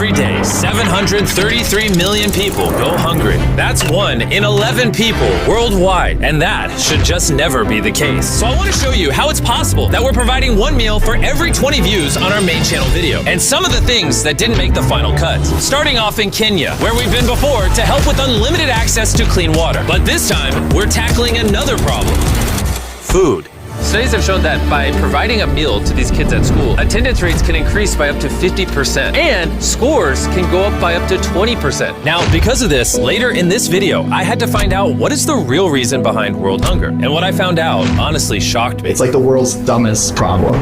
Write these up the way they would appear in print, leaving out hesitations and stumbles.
Every day, 733 million people go hungry. That's 1 in 11 people worldwide, and that should just never be the case. So I want to show you how it's possible that we're providing one meal for every 20 views on our main channel video, and some of the things that didn't make the final cut. Starting off in Kenya, where we've been before to help with unlimited access to clean water. But this time, we're tackling another problem: food. Studies have shown that by providing a meal to these kids at school, attendance rates can increase by up to 50%, and scores can go up by up to 20%. Now, because of this, later in this video, I had to find out what is the real reason behind world hunger. And what I found out honestly shocked me. It's like the world's dumbest problem.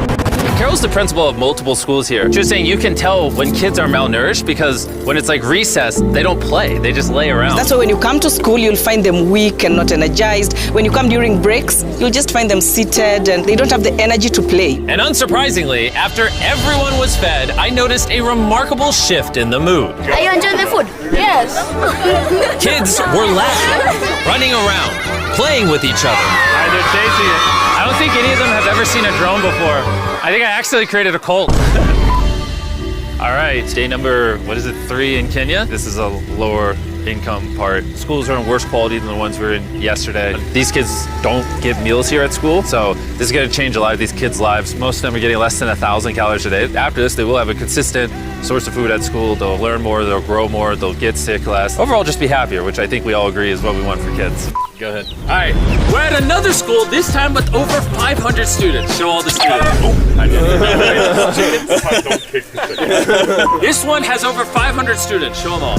Carol's the principal of multiple schools here. She was saying you can tell when kids are malnourished because when it's like recess, they don't play, they just lay around. That's why when you come to school, you'll find them weak and not energized. When you come during breaks, you'll just find them seated and they don't have the energy to play. And unsurprisingly, after everyone was fed, I noticed a remarkable shift in the mood. Are you enjoying the food? Yes. Kids were laughing, running around, playing with each other. All right, they're chasing it. I don't think any of them have ever seen a drone before. I think I actually created a cult. All right, day number, 3 in Kenya? This is a lower income part. Schools are in worse quality than the ones we were in yesterday. These kids don't get meals here at school, so this is gonna change a lot of these kids' lives. Most of them are getting less than 1,000 calories a day. After this, they will have a consistent source of food at school. They'll learn more, they'll grow more, they'll get sick less. Overall, just be happier, which I think we all agree is what we want for kids. Go ahead. All right, we're at another school, this time with over 500 students. Show all the students. This one has over 500 students. Show them all.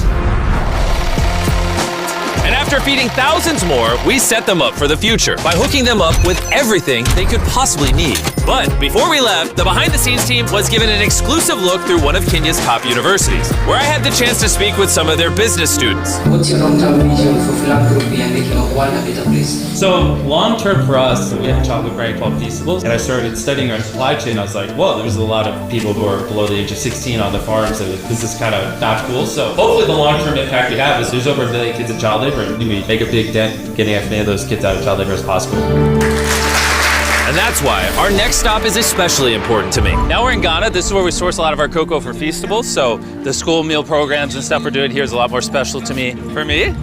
And after feeding thousands more, we set them up for the future by hooking them up with everything they could possibly need. But before we left, the behind-the-scenes team was given an exclusive look through one of Kenya's top universities, where I had the chance to speak with some of their business students. What's your long-term vision for philanthropy and making our world a better place? So long-term for us, we have a chocolate brand called Feastables, and I started studying our supply chain. I was like, whoa, there's a lot of people who are below the age of 16 on the farms, and this is kind of not cool. So hopefully the long-term impact we have is there's over 1 million kids in child labor, and we make a big dent getting as many of those kids out of child labor as possible. And that's why our next stop is especially important to me. Now we're in Ghana. This is where we source a lot of our cocoa for Feastables. So the school meal programs and stuff we're doing here is a lot more special to me. For me?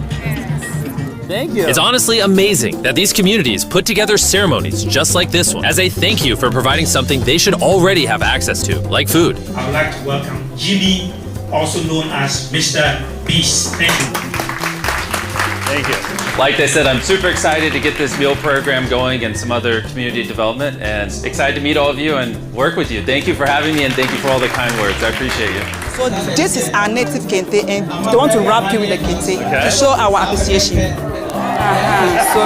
Thank you. It's honestly amazing that these communities put together ceremonies just like this one as a thank you for providing something they should already have access to, like food. I would like to welcome Jimmy, also known as Mr. Beast. Thank you. Thank you. Like I said, I'm super excited to get this meal program going and some other community development, and excited to meet all of you and work with you. Thank you for having me, and thank you for all the kind words. I appreciate you. So this is our native kente, and they want to wrap you with the kente to show our appreciation. So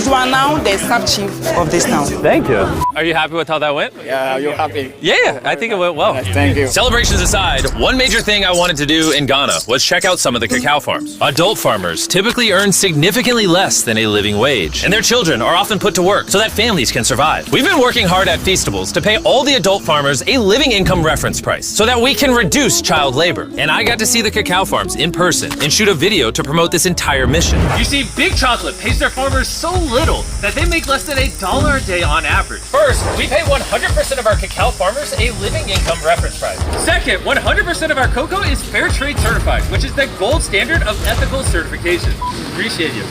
you are now the sub-chief of this town. Thank you. Are you happy with how that went? Yeah, you're happy. Yeah, I think it went well. Thank you. Celebrations aside, one major thing I wanted to do in Ghana was check out some of the cacao farms. Adult farmers typically earn significantly less than a living wage, and their children are often put to work so that families can survive. We've been working hard at Feastables to pay all the adult farmers a living income reference price so that we can reduce child labor. And I got to see the cacao farms in person and shoot a video to promote this entire mission. You see, Big Chocolate pays their farmers so little that they make less than $1 a day on average. First, we pay 100% of our cacao farmers a living income reference price. Second, 100% of our cocoa is fair trade certified, which is the gold standard of ethical certification. Appreciate you.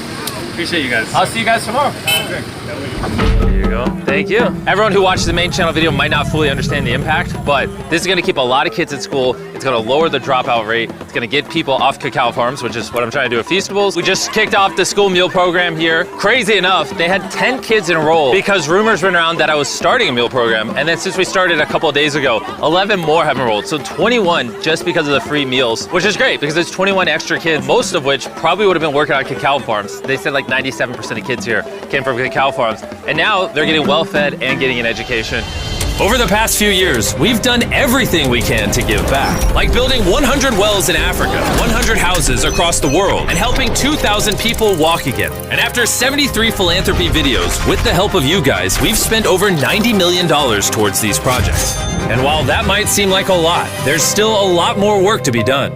Appreciate you guys. I'll see you guys tomorrow. There you go. Thank you. Everyone who watches the main channel video might not fully understand the impact, but this is going to keep a lot of kids at school. It's going to lower the dropout rate. It's going to get people off cacao farms, which is what I'm trying to do at Feastables. We just kicked off the school meal program here. Crazy enough, they had 10 kids enrolled because rumors went around that I was starting a meal program. And then since we started a couple of days ago, 11 more have enrolled. So 21 just because of the free meals, which is great because there's 21 extra kids, most of which probably would have been working on cacao farms. They said like 97% of kids here came from cacao farms. And now they're getting well fed and getting an education. Over the past few years, we've done everything we can to give back, like building 100 wells in Africa, 100 houses across the world, and helping 2,000 people walk again. And after 73 philanthropy videos, with the help of you guys, we've spent over $90 million towards these projects. And while that might seem like a lot, there's still a lot more work to be done.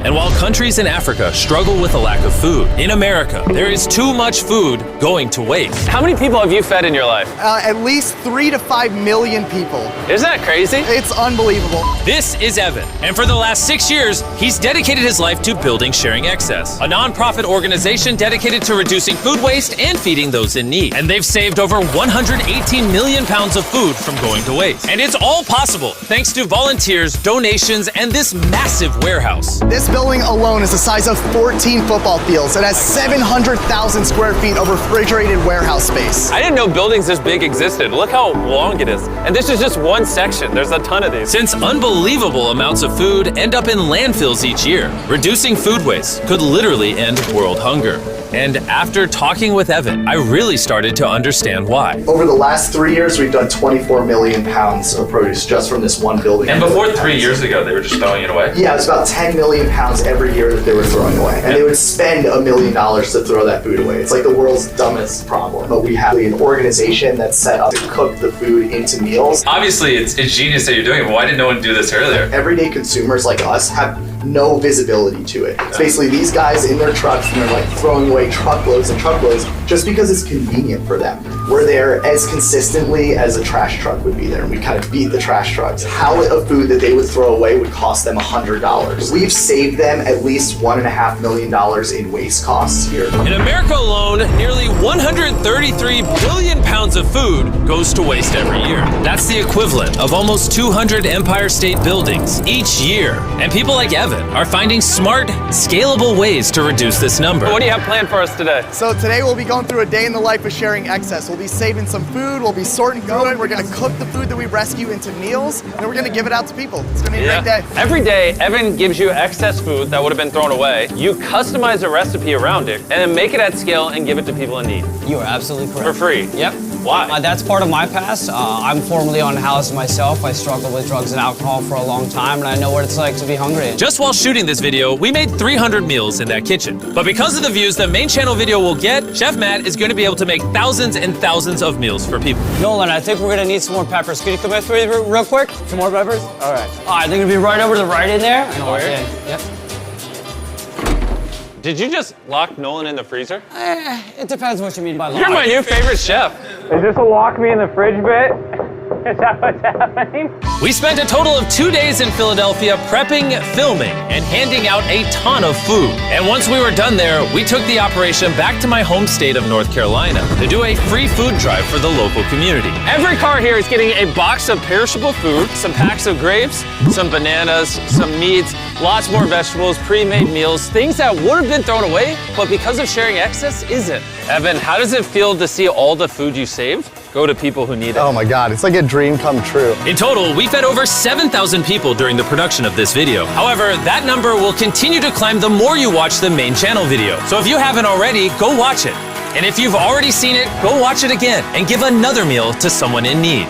And while countries in Africa struggle with a lack of food, in America, there is too much food going to waste. How many people have you fed in your life? At least 3 to 5 million people. Isn't that crazy? It's unbelievable. This is Evan, and for the last 6 years, he's dedicated his life to building Sharing Excess, a nonprofit organization dedicated to reducing food waste and feeding those in need. And they've saved over 118 million pounds of food from going to waste. And it's all possible thanks to volunteers, donations, and this massive warehouse. This building alone is the size of 14 football fields. It has 700,000 square feet of refrigerated warehouse space. I didn't know buildings this big existed. Look how long it is. And this is just one section. There's a ton of these. Since unbelievable amounts of food end up in landfills each year, reducing food waste could literally end world hunger. And after talking with Evan, I really started to understand why. Over the last 3 years, we've done 24 million pounds of produce just from this one building. And before 3 years ago, they were just throwing it away? Yeah, it was about 10 million pounds every year that they were throwing away. And they would spend $1 million to throw that food away. It's like the world's dumbest problem. But we have an organization that's set up to cook the food into meals. Obviously, it's genius that you're doing it, but why did no one do this earlier? Everyday consumers like us have no visibility to it. It's basically these guys in their trucks and they're like throwing away truckloads and truckloads just because it's convenient for them. We're there as consistently as a trash truck would be there, and we kind of beat the trash trucks. Pallet of food that they would throw away would cost them $100. We've saved them at least $1.5 million in waste costs here. In America alone, nearly 133 billion pounds of food goes to waste every year. That's the equivalent of almost 200 Empire State Buildings each year. And people like Evan are finding smart, scalable ways to reduce this number. What do you have planned for us today? So today we'll be going through a day in the life of Sharing Excess. We'll be saving some food, we'll be sorting through it, we're gonna cook the food that we rescue into meals, and then we're gonna give it out to people. It's gonna be a great day. Every day, Evan gives you excess food that would have been thrown away. You customize a recipe around it, and then make it at scale and give it to people in need. You are absolutely correct. For free? Yep. Why? That's part of my past. I'm formerly unhoused myself. I struggled with drugs and alcohol for a long time, and I know what it's like to be hungry. Just while shooting this video, we made 300 meals in that kitchen. But because of the views the main channel video will get, Chef Matt is going to be able to make thousands and thousands of meals for people. Nolan, I think we're gonna need some more peppers. Can you come back real quick? Some more peppers? All right. All right, they're gonna be right over to the right in there. And Oh, here? Yep. Did you just lock Nolan in the freezer? It depends what you mean by lock. You're my new favorite chef. Is this a lock me in the fridge bit? Is that what's happening? We spent a total of 2 days in Philadelphia prepping, filming, and handing out a ton of food. And once we were done there, we took the operation back to my home state of North Carolina to do a free food drive for the local community. Every car here is getting a box of perishable food, some packs of grapes, some bananas, some meats, lots more vegetables, pre-made meals, things that would have been thrown away, but because of Sharing Excess, isn't. Evan, how does it feel to see all the food you saved go to people who need it? Oh my God, it's like a dream come true. In total, we fed over 7,000 people during the production of this video. However, that number will continue to climb the more you watch the main channel video. So if you haven't already, go watch it. And if you've already seen it, go watch it again and give another meal to someone in need.